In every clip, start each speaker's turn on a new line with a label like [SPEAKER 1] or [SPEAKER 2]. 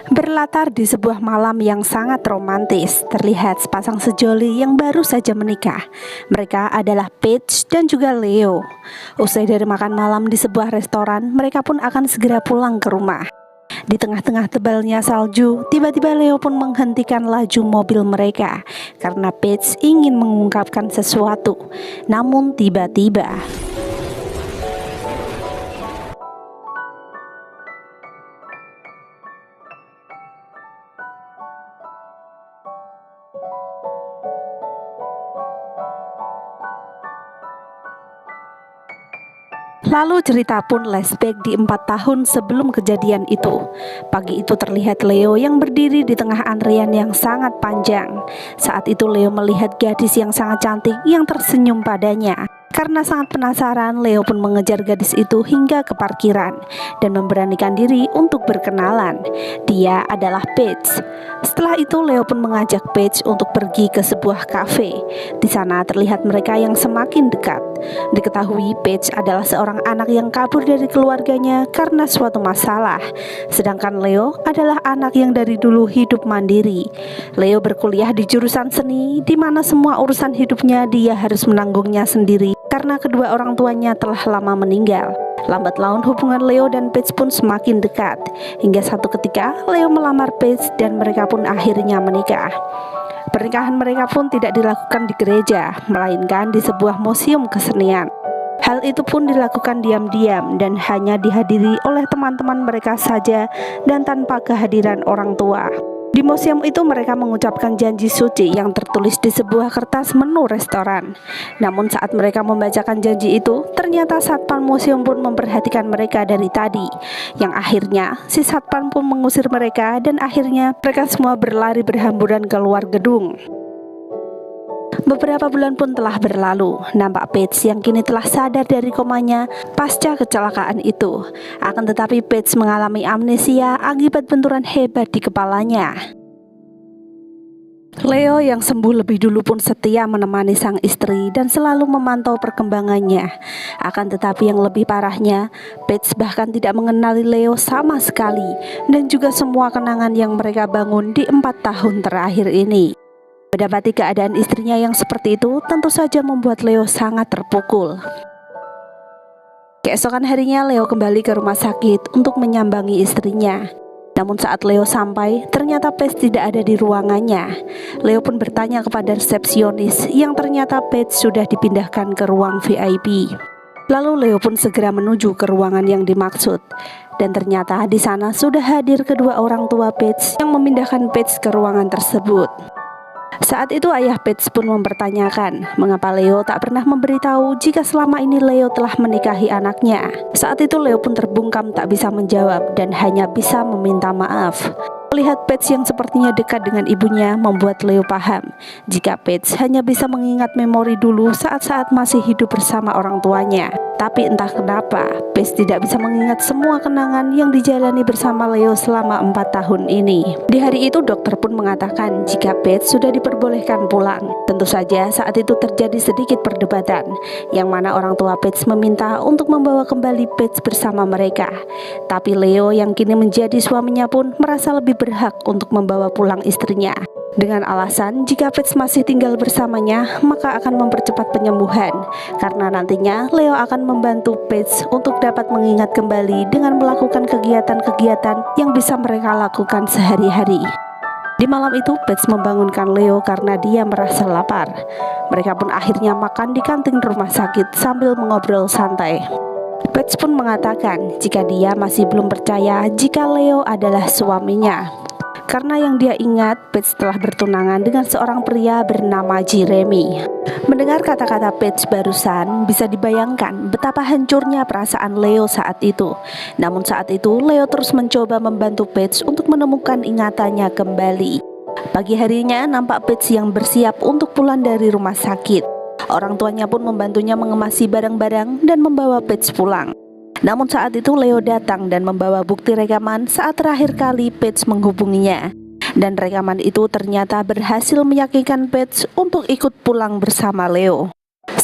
[SPEAKER 1] Berlatar di sebuah malam yang sangat romantis, terlihat sepasang sejoli yang baru saja menikah. Mereka adalah Paige dan juga Leo. Usai dari makan malam di sebuah restoran, mereka pun akan segera pulang ke rumah. Di tengah-tengah tebalnya salju, tiba-tiba Leo pun menghentikan laju mobil mereka karena Paige ingin mengungkapkan sesuatu. Namun tiba-tiba lalu cerita pun flashback di 4 tahun sebelum kejadian itu. Pagi itu terlihat Leo yang berdiri di tengah antrean yang sangat panjang. Saat itu Leo melihat gadis yang sangat cantik yang tersenyum padanya. Karena sangat penasaran, Leo pun mengejar gadis itu hingga ke parkiran dan memberanikan diri untuk berkenalan. Dia adalah Paige. Setelah itu Leo pun mengajak Paige untuk pergi ke sebuah kafe. Di sana terlihat mereka yang semakin dekat. Diketahui Paige adalah seorang anak yang kabur dari keluarganya karena suatu masalah. Sedangkan Leo adalah anak yang dari dulu hidup mandiri. Leo berkuliah di jurusan seni, di mana semua urusan hidupnya dia harus menanggungnya sendiri karena kedua orang tuanya telah lama meninggal. Lambat laun hubungan Leo dan Paige pun semakin dekat, hingga satu ketika Leo melamar Paige dan mereka pun akhirnya menikah. Pernikahan mereka pun tidak dilakukan di gereja, melainkan di sebuah museum kesenian. Hal itu pun dilakukan diam-diam dan hanya dihadiri oleh teman-teman mereka saja dan tanpa kehadiran orang tua. Di museum itu mereka mengucapkan janji suci yang tertulis di sebuah kertas menu restoran. Namun saat mereka membacakan janji itu, ternyata satpam museum pun memperhatikan mereka dari tadi. Yang akhirnya si satpam pun mengusir mereka dan akhirnya mereka semua berlari berhamburan keluar gedung. Beberapa bulan pun telah berlalu. Nampak Paige yang kini telah sadar dari komanya pasca kecelakaan itu. Akan tetapi Paige mengalami amnesia akibat benturan hebat di kepalanya. Leo yang sembuh lebih dulu pun setia menemani sang istri dan selalu memantau perkembangannya. Akan tetapi yang lebih parahnya, Paige bahkan tidak mengenali Leo sama sekali, dan juga semua kenangan yang mereka bangun di 4 tahun terakhir ini. Mendapati keadaan istrinya yang seperti itu tentu saja membuat Leo sangat terpukul. Keesokan harinya Leo kembali ke rumah sakit untuk menyambangi istrinya. Namun saat Leo sampai, ternyata Paige tidak ada di ruangannya. Leo pun bertanya kepada resepsionis yang ternyata Paige sudah dipindahkan ke ruang VIP. Lalu Leo pun segera menuju ke ruangan yang dimaksud. Dan ternyata di sana sudah hadir kedua orang tua Paige yang memindahkan Paige ke ruangan tersebut. Saat itu ayah Paige pun mempertanyakan mengapa Leo tak pernah memberitahu jika selama ini Leo telah menikahi anaknya. Saat itu Leo pun terbungkam tak bisa menjawab dan hanya bisa meminta maaf. Melihat Paige yang sepertinya dekat dengan ibunya membuat Leo paham jika Paige hanya bisa mengingat memori dulu saat-saat masih hidup bersama orang tuanya. Tapi entah kenapa Paige tidak bisa mengingat semua kenangan yang dijalani bersama Leo selama 4 tahun ini. Di hari itu dokter pun mengatakan jika Paige sudah diperbolehkan pulang. Tentu saja saat itu terjadi sedikit perdebatan, yang mana orang tua Paige meminta untuk membawa kembali Paige bersama mereka. Tapi Leo yang kini menjadi suaminya pun merasa lebih berhak untuk membawa pulang istrinya. Dengan alasan jika Paige masih tinggal bersamanya, maka akan mempercepat penyembuhan. Karena nantinya Leo akan membantu Paige untuk dapat mengingat kembali dengan melakukan kegiatan-kegiatan yang bisa mereka lakukan sehari-hari. Di malam itu Paige membangunkan Leo karena dia merasa lapar. Mereka pun akhirnya makan di kantin rumah sakit sambil mengobrol santai. Paige pun mengatakan jika dia masih belum percaya jika Leo adalah suaminya. Karena yang dia ingat, Paige telah bertunangan dengan seorang pria bernama Jeremy. Mendengar kata-kata Paige barusan, bisa dibayangkan betapa hancurnya perasaan Leo saat itu. Namun saat itu, Leo terus mencoba membantu Paige untuk menemukan ingatannya kembali. Pagi harinya, nampak Paige yang bersiap untuk pulang dari rumah sakit. Orang tuanya pun membantunya mengemasi barang-barang dan membawa Paige pulang. Namun saat itu Leo datang dan membawa bukti rekaman saat terakhir kali Paige menghubunginya. Dan rekaman itu ternyata berhasil meyakinkan Paige untuk ikut pulang bersama Leo.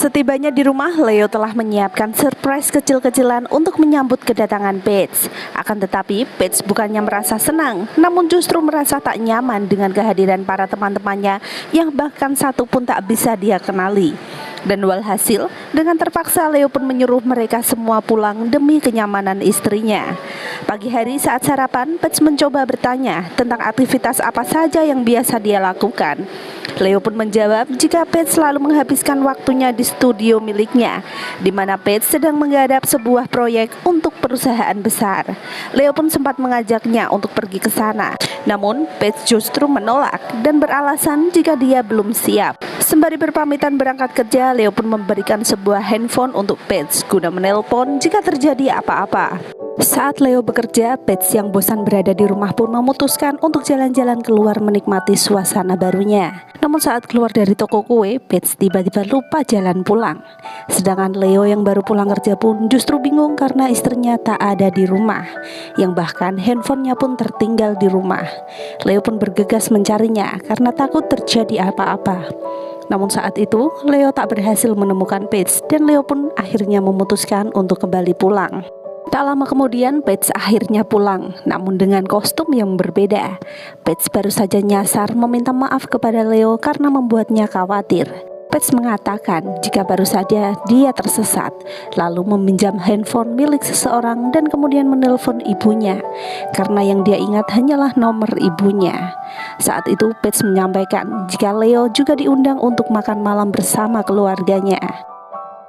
[SPEAKER 1] Setibanya di rumah, Leo telah menyiapkan surprise kecil-kecilan untuk menyambut kedatangan Paige. Akan tetapi, Paige bukannya merasa senang, namun justru merasa tak nyaman dengan kehadiran para teman-temannya yang bahkan satu pun tak bisa dia kenali. Dan walhasil, dengan terpaksa Leo pun menyuruh mereka semua pulang demi kenyamanan istrinya. Pagi hari saat sarapan, Paige mencoba bertanya tentang aktivitas apa saja yang biasa dia lakukan. Leo pun menjawab jika Paige selalu menghabiskan waktunya di studio miliknya, di mana Paige sedang menggarap sebuah proyek untuk perusahaan besar. Leo pun sempat mengajaknya untuk pergi ke sana, namun Paige justru menolak dan beralasan jika dia belum siap. Sembari berpamitan berangkat kerja, Leo pun memberikan sebuah handphone untuk Paige guna menelpon jika terjadi apa-apa. Saat Leo bekerja, Paige yang bosan berada di rumah pun memutuskan untuk jalan-jalan keluar menikmati suasana barunya. Namun saat keluar dari toko kue, Paige tiba-tiba lupa jalan pulang. Sedangkan Leo yang baru pulang kerja pun justru bingung karena istrinya tak ada di rumah, yang bahkan handphonenya pun tertinggal di rumah. Leo pun bergegas mencarinya karena takut terjadi apa-apa. Namun saat itu, Leo tak berhasil menemukan Paige dan Leo pun akhirnya memutuskan untuk kembali pulang. Tak lama kemudian, Paige akhirnya pulang, namun dengan kostum yang berbeda. Paige baru saja nyasar meminta maaf kepada Leo karena membuatnya khawatir. Paige mengatakan jika baru saja dia tersesat, lalu meminjam handphone milik seseorang dan kemudian menelpon ibunya, karena yang dia ingat hanyalah nomor ibunya. Saat itu Paige menyampaikan jika Leo juga diundang untuk makan malam bersama keluarganya.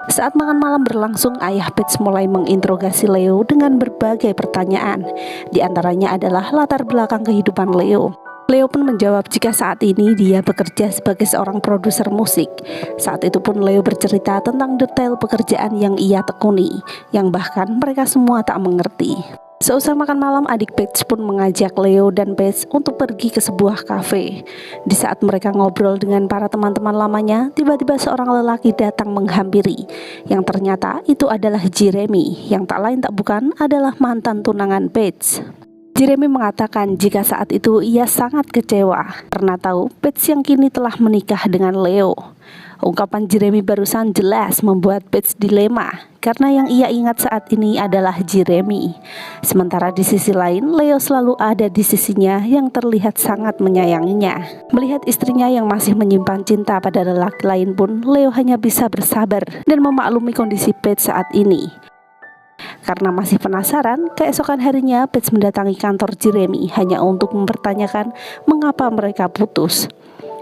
[SPEAKER 1] Saat makan malam berlangsung, ayah Paige mulai menginterogasi Leo dengan berbagai pertanyaan. Di antaranya adalah latar belakang kehidupan Leo. Leo pun menjawab jika saat ini dia bekerja sebagai seorang produser musik. Saat itu pun Leo bercerita tentang detail pekerjaan yang ia tekuni, yang bahkan mereka semua tak mengerti. Seusai makan malam, adik Paige pun mengajak Leo dan Paige untuk pergi ke sebuah kafe. Di saat mereka ngobrol dengan para teman-teman lamanya, tiba-tiba seorang lelaki datang menghampiri, yang ternyata itu adalah Jeremy, yang tak lain tak bukan adalah mantan tunangan Paige. Jeremy mengatakan jika saat itu ia sangat kecewa karena tahu Paige yang kini telah menikah dengan Leo. Ungkapan Jeremy barusan jelas membuat Paige dilema karena yang ia ingat saat ini adalah Jeremy. Sementara di sisi lain, Leo selalu ada di sisinya yang terlihat sangat menyayanginya. Melihat istrinya yang masih menyimpan cinta pada lelaki lain pun, Leo hanya bisa bersabar dan memaklumi kondisi Paige saat ini. Karena masih penasaran, keesokan harinya Paige mendatangi kantor Jeremy hanya untuk mempertanyakan mengapa mereka putus.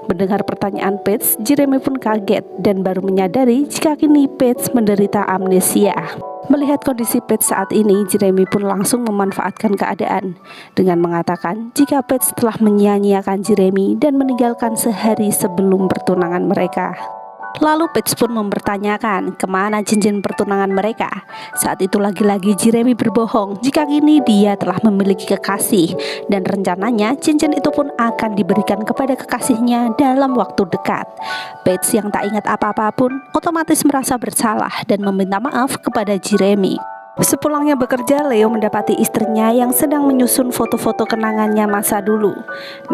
[SPEAKER 1] Mendengar pertanyaan Paige, Jeremy pun kaget dan baru menyadari jika kini Paige menderita amnesia. Melihat kondisi Paige saat ini, Jeremy pun langsung memanfaatkan keadaan dengan mengatakan jika Paige telah menyia-nyiakan Jeremy dan meninggalkan sehari sebelum pertunangan mereka. Lalu Paige pun mempertanyakan kemana cincin pertunangan mereka. Saat itu lagi-lagi Jeremy berbohong jika kini dia telah memiliki kekasih, dan rencananya cincin itu pun akan diberikan kepada kekasihnya dalam waktu dekat. Paige yang tak ingat apa-apa pun otomatis merasa bersalah dan meminta maaf kepada Jeremy. Sepulangnya bekerja, Leo mendapati istrinya yang sedang menyusun foto-foto kenangannya masa dulu.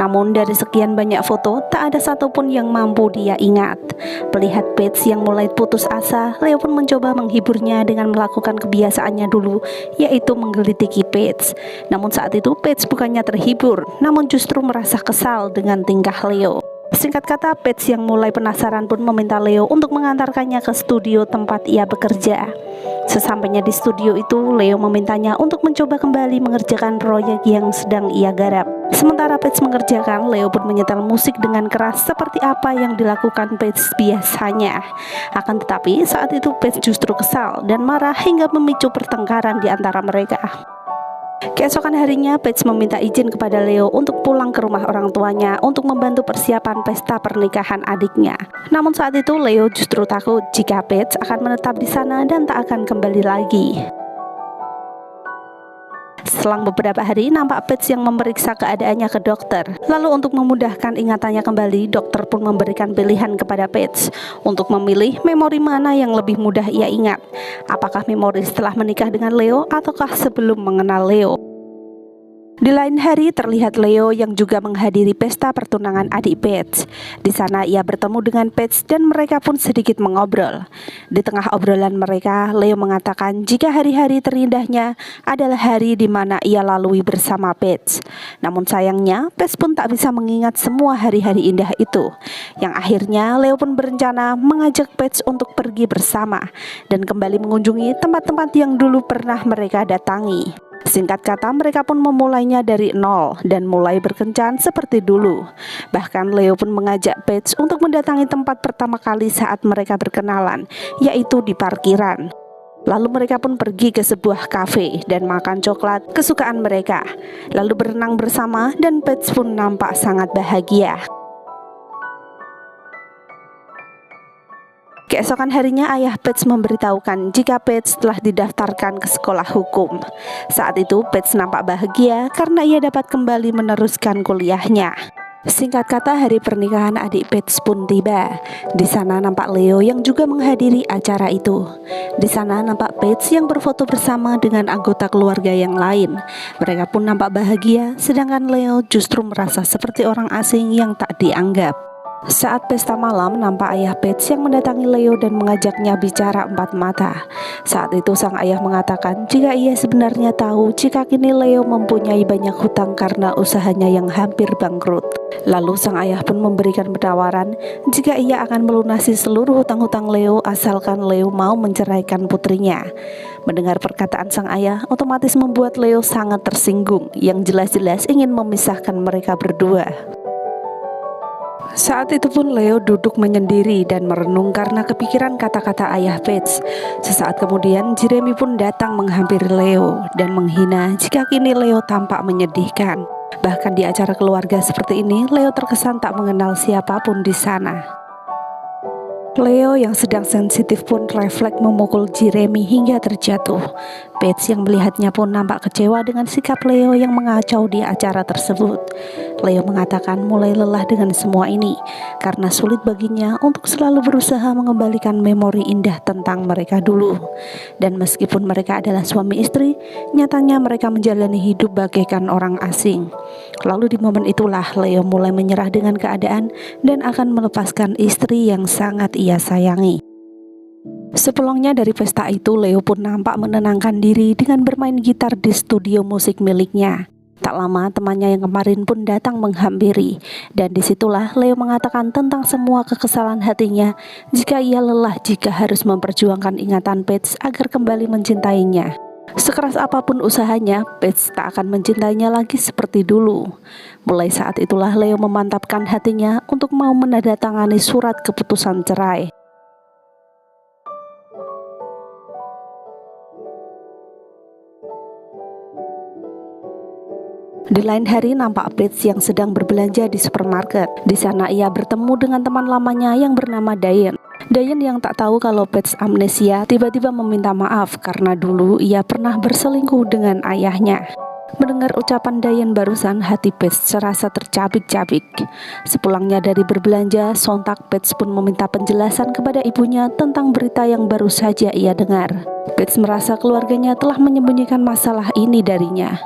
[SPEAKER 1] Namun dari sekian banyak foto, tak ada satupun yang mampu dia ingat. Melihat Paige yang mulai putus asa, Leo pun mencoba menghiburnya dengan melakukan kebiasaannya dulu, yaitu menggelitiki Paige. Namun saat itu Paige bukannya terhibur, namun justru merasa kesal dengan tingkah Leo. Singkat kata, Paige yang mulai penasaran pun meminta Leo untuk mengantarkannya ke studio tempat ia bekerja. Sesampainya di studio itu, Leo memintanya untuk mencoba kembali mengerjakan proyek yang sedang ia garap. Sementara Paige mengerjakan, Leo pun menyetel musik dengan keras seperti apa yang dilakukan Paige biasanya. Akan tetapi saat itu Paige justru kesal dan marah hingga memicu pertengkaran di antara mereka. Keesokan harinya, Paige meminta izin kepada Leo untuk pulang ke rumah orang tuanya untuk membantu persiapan pesta pernikahan adiknya. Namun saat itu Leo justru takut jika Paige akan menetap di sana dan tak akan kembali lagi. Selang beberapa hari, nampak Paige yang memeriksa keadaannya ke dokter. Lalu untuk memudahkan ingatannya kembali, dokter pun memberikan pilihan kepada Paige untuk memilih memori mana yang lebih mudah ia ingat. Apakah memori setelah menikah dengan Leo ataukah sebelum mengenal Leo? Di lain hari terlihat Leo yang juga menghadiri pesta pertunangan adik Paige. Di sana ia bertemu dengan Paige dan mereka pun sedikit mengobrol. Di tengah obrolan mereka, Leo mengatakan jika hari-hari terindahnya adalah hari di mana ia lalui bersama Paige. Namun sayangnya, Paige pun tak bisa mengingat semua hari-hari indah itu. Yang akhirnya Leo pun berencana mengajak Paige untuk pergi bersama dan kembali mengunjungi tempat-tempat yang dulu pernah mereka datangi. Singkat kata, mereka pun memulainya dari nol dan mulai berkencan seperti dulu. Bahkan Leo pun mengajak Paige untuk mendatangi tempat pertama kali saat mereka berkenalan, yaitu di parkiran. Lalu mereka pun pergi ke sebuah kafe dan makan coklat kesukaan mereka. Lalu berenang bersama dan Paige pun nampak sangat bahagia. Keesokan harinya ayah Paige memberitahukan jika Paige telah didaftarkan ke sekolah hukum. Saat itu Paige nampak bahagia karena ia dapat kembali meneruskan kuliahnya. Singkat kata, hari pernikahan adik Paige pun tiba. Di sana nampak Leo yang juga menghadiri acara itu. Di sana nampak Paige yang berfoto bersama dengan anggota keluarga yang lain. Mereka pun nampak bahagia, sedangkan Leo justru merasa seperti orang asing yang tak dianggap. Saat pesta malam, nampak ayah Paige yang mendatangi Leo dan mengajaknya bicara empat mata. Saat itu sang ayah mengatakan jika ia sebenarnya tahu jika kini Leo mempunyai banyak hutang karena usahanya yang hampir bangkrut. Lalu sang ayah pun memberikan penawaran jika ia akan melunasi seluruh hutang-hutang Leo asalkan Leo mau menceraikan putrinya. Mendengar perkataan sang ayah otomatis membuat Leo sangat tersinggung, yang jelas-jelas ingin memisahkan mereka berdua. Saat itu pun Leo duduk menyendiri dan merenung karena kepikiran kata-kata ayah Paige. Sesaat kemudian Jeremy pun datang menghampiri Leo dan menghina jika kini Leo tampak menyedihkan. Bahkan di acara keluarga seperti ini, Leo terkesan tak mengenal siapapun di sana. Leo yang sedang sensitif pun refleks memukul Jeremy hingga terjatuh. Paige yang melihatnya pun nampak kecewa dengan sikap Leo yang mengacau di acara tersebut. Leo mengatakan mulai lelah dengan semua ini karena sulit baginya untuk selalu berusaha mengembalikan memori indah tentang mereka dulu. Dan meskipun mereka adalah suami istri, nyatanya mereka menjalani hidup bagaikan orang asing. Lalu di momen itulah Leo mulai menyerah dengan keadaan dan akan melepaskan istri yang sangat ia sayangi. Sepulangnya dari pesta itu, Leo pun nampak menenangkan diri dengan bermain gitar di studio musik miliknya. Tak lama temannya yang kemarin pun datang menghampiri, dan disitulah Leo mengatakan tentang semua kekesalan hatinya jika ia lelah jika harus memperjuangkan ingatan Paige agar kembali mencintainya. Sekeras apapun usahanya, Paige tak akan mencintainya lagi seperti dulu. Mulai saat itulah Leo memantapkan hatinya untuk mau menandatangani surat keputusan cerai. Di lain hari nampak Paige yang sedang berbelanja di supermarket. Di sana ia bertemu dengan teman lamanya yang bernama Diane. Diane yang tak tahu kalau Paige amnesia tiba-tiba meminta maaf karena dulu ia pernah berselingkuh dengan ayahnya. Mendengar ucapan Diane barusan, hati Paige serasa tercabik-cabik. Sepulangnya dari berbelanja, sontak Paige pun meminta penjelasan kepada ibunya tentang berita yang baru saja ia dengar. Paige merasa keluarganya telah menyembunyikan masalah ini darinya.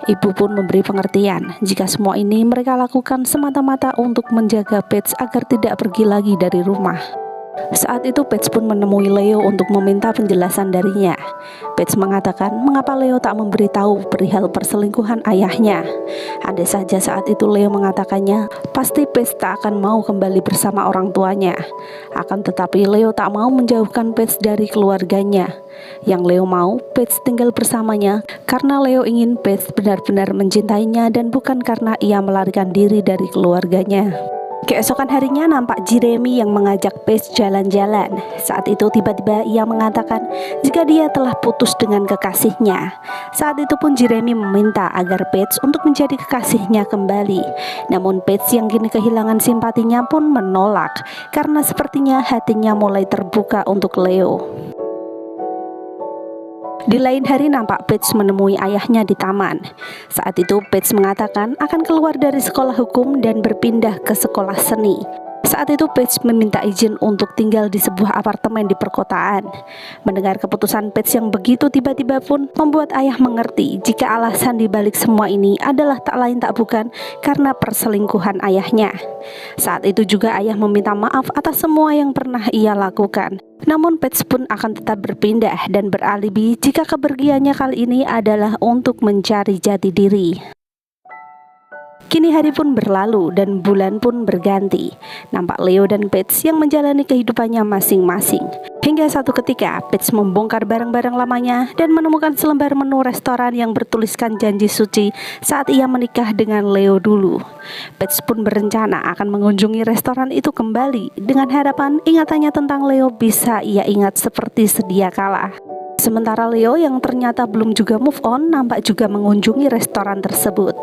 [SPEAKER 1] Ibu pun memberi pengertian jika semua ini mereka lakukan semata-mata untuk menjaga Paige agar tidak pergi lagi dari rumah. Saat itu Paige pun menemui Leo untuk meminta penjelasan darinya. Paige mengatakan mengapa Leo tak memberitahu perihal perselingkuhan ayahnya. Andai saja saat itu Leo mengatakannya, pasti Paige tak akan mau kembali bersama orang tuanya. Akan tetapi Leo tak mau menjauhkan Paige dari keluarganya. Yang Leo mau Paige tinggal bersamanya karena Leo ingin Paige benar-benar mencintainya dan bukan karena ia melarikan diri dari keluarganya. Keesokan harinya nampak Jeremy yang mengajak Paige jalan-jalan. Saat itu tiba-tiba ia mengatakan jika dia telah putus dengan kekasihnya. Saat itu pun Jeremy meminta agar Paige untuk menjadi kekasihnya kembali. Namun Paige yang kini kehilangan simpatinya pun menolak karena sepertinya hatinya mulai terbuka untuk Leo. Di lain hari nampak Paige menemui ayahnya di taman. Saat itu Paige mengatakan akan keluar dari sekolah hukum dan berpindah ke sekolah seni. Saat itu Paige meminta izin untuk tinggal di sebuah apartemen di perkotaan. Mendengar keputusan Paige yang begitu tiba-tiba pun membuat ayah mengerti jika alasan dibalik semua ini adalah tak lain tak bukan karena perselingkuhan ayahnya. Saat itu juga ayah meminta maaf atas semua yang pernah ia lakukan. Namun Paige pun akan tetap berpindah dan beralibi jika kepergiannya kali ini adalah untuk mencari jati diri. Kini hari pun berlalu dan bulan pun berganti. Nampak Leo dan Paige yang menjalani kehidupannya masing-masing. Hingga satu ketika Paige membongkar barang-barang lamanya dan menemukan selembar menu restoran yang bertuliskan janji suci saat ia menikah dengan Leo dulu. Paige pun berencana akan mengunjungi restoran itu kembali dengan harapan ingatannya tentang Leo bisa ia ingat seperti sedia kala. Sementara Leo yang ternyata belum juga move on nampak juga mengunjungi restoran tersebut.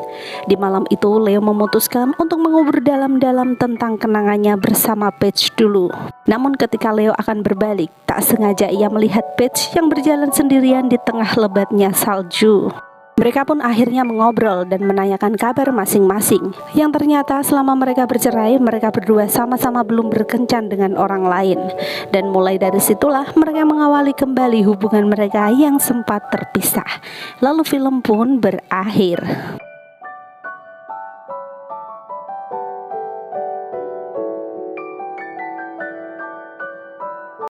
[SPEAKER 1] Di malam itu Leo memutuskan untuk mengubur dalam-dalam tentang kenangannya bersama Paige dulu. Namun ketika Leo akan berbalik, tak sengaja ia melihat Paige yang berjalan sendirian di tengah lebatnya salju. Mereka pun akhirnya mengobrol dan menanyakan kabar masing-masing. Yang ternyata selama mereka bercerai, mereka berdua sama-sama belum berkencan dengan orang lain. Dan mulai dari situlah mereka mengawali kembali hubungan mereka yang sempat terpisah. Lalu film pun berakhir.